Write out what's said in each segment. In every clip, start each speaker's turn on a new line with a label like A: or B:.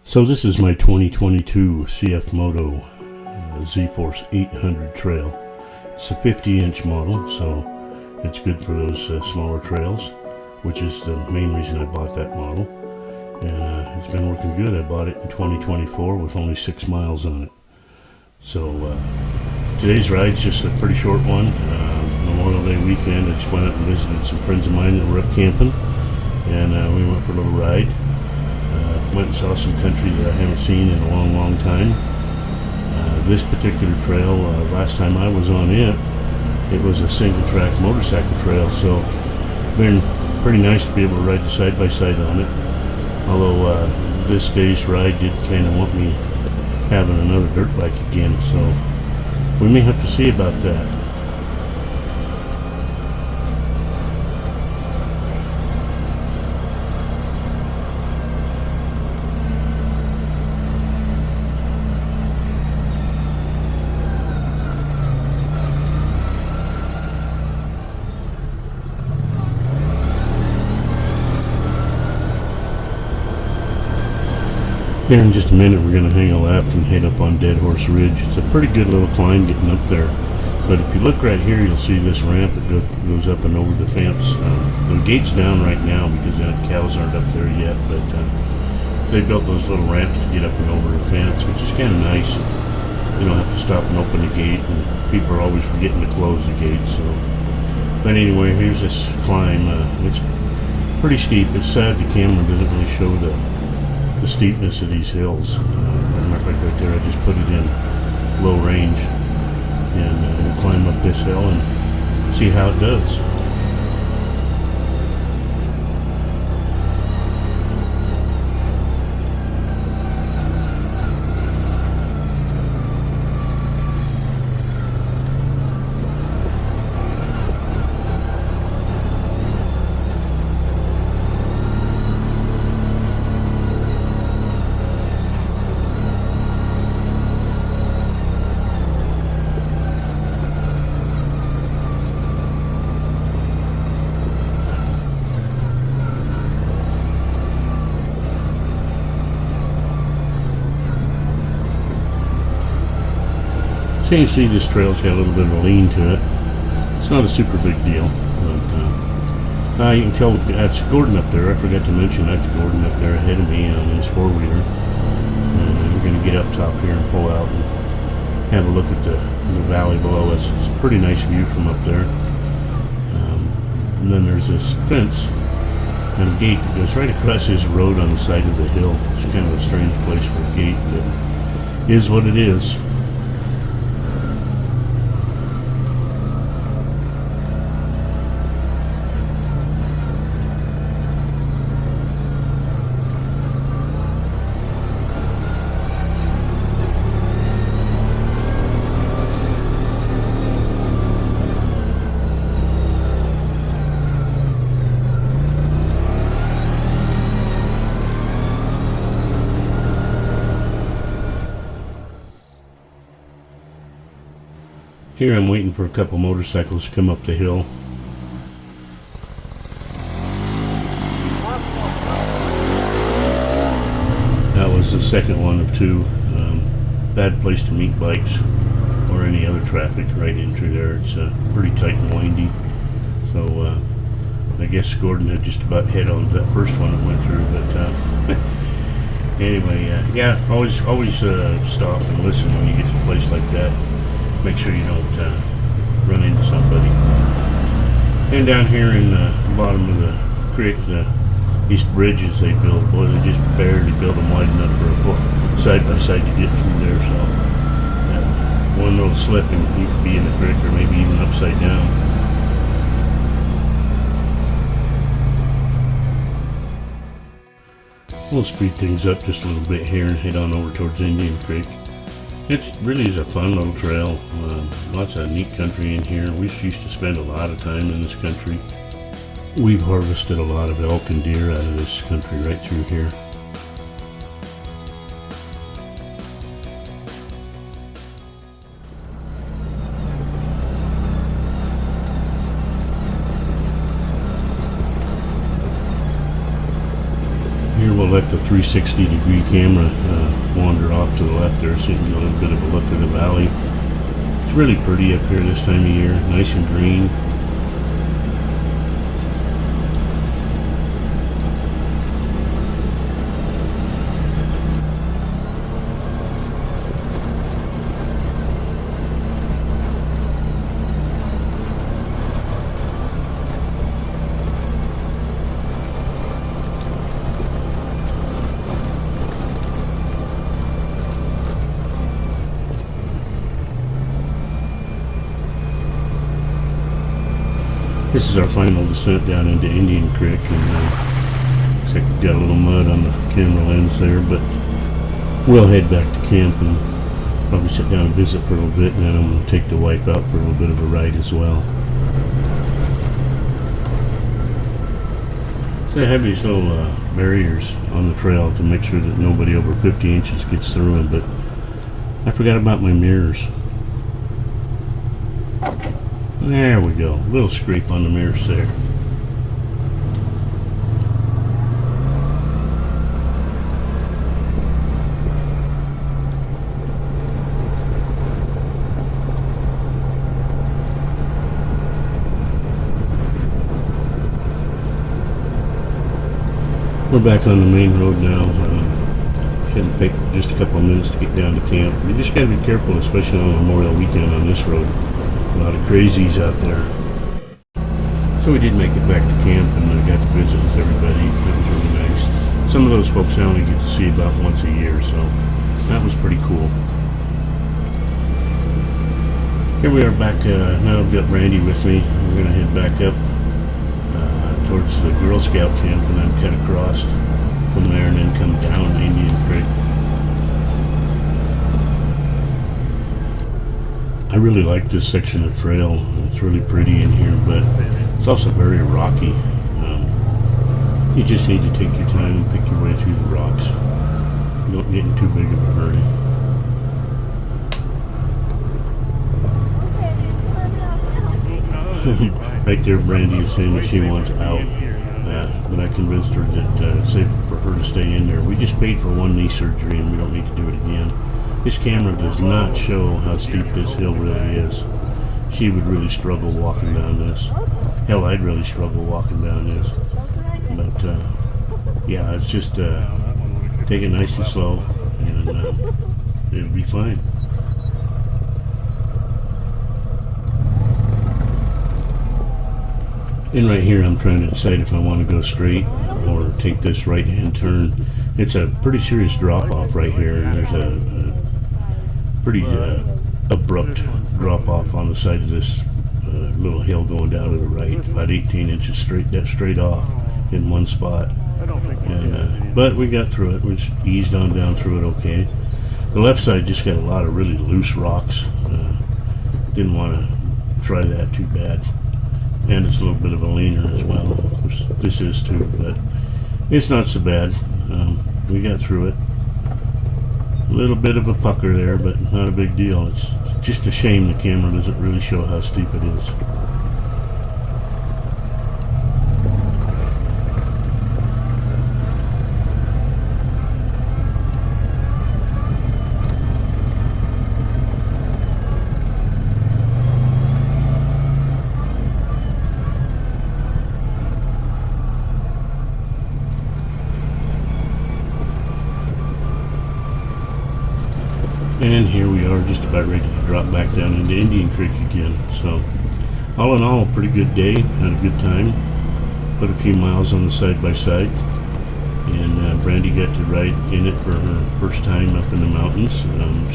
A: So this is my 2022 CFMOTO Z-Force 800 trail. It's a 50-inch model, so it's good for those smaller trails, which is the main reason I bought that model. And it's been working good. I bought it in 2024 with only 6 miles on it. So today's ride's just a pretty short one. Memorial Day weekend, I just went out and visited some friends of mine that were up camping, and we went for a little ride. Went and saw some country that I haven't seen in a long time. This particular trail, last time I was on it, it was a single track motorcycle trail, so it's been pretty nice to be able to ride the side by side on it. Although this day's ride did kind of want me having another dirt bike again, so we may have to see about that. Here in just a minute we're going to hang a left and head up on Dead Horse Ridge. It's a pretty good little climb getting up there. But if you look right here, you'll see this ramp that goes up and over the fence. The gate's down right now because the cows aren't up there yet, but they built those little ramps to get up and over the fence, which is kind of nice. You don't have to stop and open the gate, and people are always forgetting to close the gate. So, but anyway, here's this climb. It's pretty steep. It's sad the camera doesn't really show the steepness of these hills. As a matter of fact, right there, I just put it in low range, and we'll climb up this hill and see how it does. So you can see this trail's got a little bit of a lean to it. It's not a super big deal, but you can tell that's Gordon up there. I forgot to mention that's Gordon up there ahead of me on his four-wheeler. And we're going to get up top here and pull out and have a look at the valley below us. It's a pretty nice view from up there. And then there's this fence and a gate that goes right across his road on the side of the hill. It's kind of a strange place for a gate, but it is what it is. Here I'm waiting for a couple motorcycles to come up the hill. That was the second one of two. Bad place to meet bikes or any other traffic right in through there. It's pretty tight and windy. So I guess Gordon had just about head on to that first one that went through. But anyway, yeah, always stop and listen when you get to a place like that. Make sure you don't run into somebody. And down here in the bottom of the creek, these bridges they build, boy, they just barely build them wide enough for a foot side by side to get through there. So one little slip and you could be in the creek or maybe even upside down. We'll speed things up just a little bit here and head on over towards Indian Creek. It really is a fun little trail. Lots of neat country in here. We used to spend a lot of time in this country. We've harvested a lot of elk and deer out of this country right through here. Here we'll let the 360-degree camera wander off to the left there, so you can get a little bit of a look at the valley. It's really pretty up here this time of year, nice and green. This is our final descent down into Indian Creek, and looks like we've got a little mud on the camera lens there, but we'll head back to camp and probably sit down and visit for a little bit, and then I'm going to take the wife out for a little bit of a ride as well. So I have these little barriers on the trail to make sure that nobody over 50 inches gets through them, but I forgot about my mirrors. There we go. A little scrape on the mirrors there. We're back on the main road now. Shouldn't take just a couple of minutes to get down to camp. You just got to be careful, especially on Memorial Weekend on this road. A lot of crazies out there. So we did make it back to camp, and I got to visit with everybody. It was really nice. Some of those folks I only get to see about once a year, so that was pretty cool. Here we are back, now I've got Brandie with me. We're going to head back up towards the Girl Scout camp, and then cut across from there and then come down Indian Creek. I really like this section of trail. It's really pretty in here, but it's also very rocky. You just need to take your time and pick your way through the rocks. You don't get in too big of a hurry. Right there, Brandie is saying that she wants out. But I convinced her that it's safe for her to stay in there. We just paid for one knee surgery and we don't need to do it again. This camera does not show how steep this hill really is. She would really struggle walking down this. Hell, I'd really struggle walking down this. But yeah, it's just take it nice and slow, and it'll be fine. And right here I'm trying to decide if I want to go straight or take this right hand turn. It's a pretty serious drop off right here, and there's a pretty abrupt drop off on the side of this little hill going down to the right, about 18 inches straight off in one spot. And but we got through it. We just eased on down through it okay. The left side just got a lot of really loose rocks. Didn't want to try that too bad. And it's a little bit of a leaner as well. Of course, this is too, but it's not so bad. We got through it. A little bit of a pucker there, but not a big deal. It's just a shame the camera doesn't really show how steep it is. And here we are, just about ready to drop back down into Indian Creek again. So, all in all, a pretty good day. Had a good time. Put a few miles on the side-by-side. And Brandie got to ride in it for her first time up in the mountains.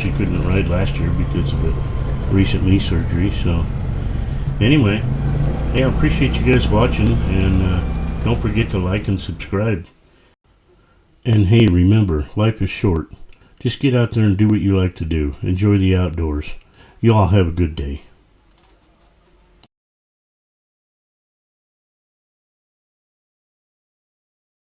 A: She couldn't ride last year because of a recent knee surgery. So, anyway, hey, I appreciate you guys watching. And don't forget to like and subscribe. And hey, remember, life is short. Just get out there and do what you like to do. Enjoy the outdoors. You all have a good day.